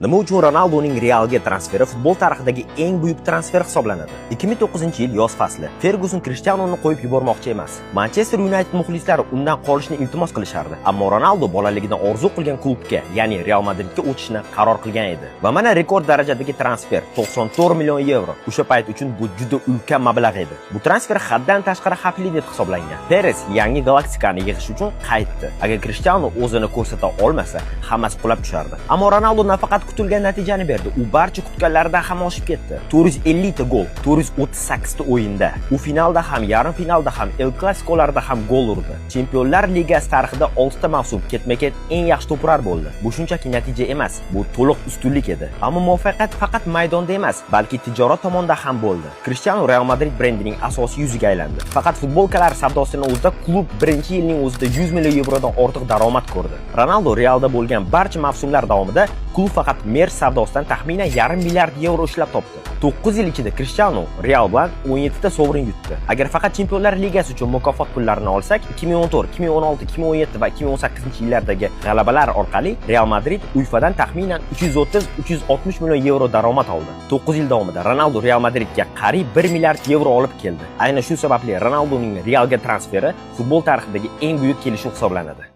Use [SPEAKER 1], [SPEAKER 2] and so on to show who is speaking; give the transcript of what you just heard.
[SPEAKER 1] Nima uchun Ronaldoning Realga transferi futbol tarixidagi eng buyuk transfer hisoblanadi? 2009-yil yoz fasli. Ferguson Krishtianuni qo'yib yubormoqchi emas. Manchester United muxlislari undan qolishni iltimos qilishardi. Ammo Ronaldo bolaligidan orzu qilgan klubga, ya'ni Real Madridga o'tishni qaror qilgan edi. Va mana rekord darajadagi transfer 94 million yevro. O'sha payt uchun bu juda ulkan mablag' edi. Bu transfer haddan tashqari xavfli deb hisoblangan. Perez yangi galaktikani yig'ish uchun qaytdi. Agar Krishtianu o'zini ko'rsata olmasa, hammasi qulab tushardi. Ammo Ronaldo nafaqat kutilgan natijani berdi. U barcha kutganlaridan ham oshib ketdi. 450 ta gol, 438 ta o'yinda. U finalda ham, yarim finalda ham, El Clasico'larda ham gol urdi. Chempionlar Ligasi tarixida 6 ta mavsum ketma-ket eng yaxshi to'prar bo'ldi. Bu shunchaki natija emas, bu to'liq ustunlik edi. Ammo muvaffaqiyat faqat maydonda emas, balki tijorat tomonda ham bo'ldi. Krishtianu Real Madrid brendining asosiy yuziga aylandi. Faqat futbolkalar savdosining o'zida klub birinchi yilning o'zida 100 million yevrodan ortiq daromad ko'rdi. Ronaldo Realda bo'lgan barcha mavsumlar davomida klub faqat Mers savdosidan taxminan yarim milliard yevro ishlab topdi. 9 yil ichida Krishtianu Real bilan 17 ta sovrin yutdi. Agar faqat Chempionlar Ligasi uchun mukofot pullarini olsak, 2014, 2016, 2017 va 2018-yillardagi g'alabalar orqali Real Madrid UEFAdan taxminan 330-360 million yevro daromad oldi. 9 yil davomida Ronaldo Real Madridga qariyb 1 milliard yevro olib keldi. Aynan shu sababli Ronaldoning Realga transferi futbol tarixidagi eng buyuk kelishuv hisoblanadi.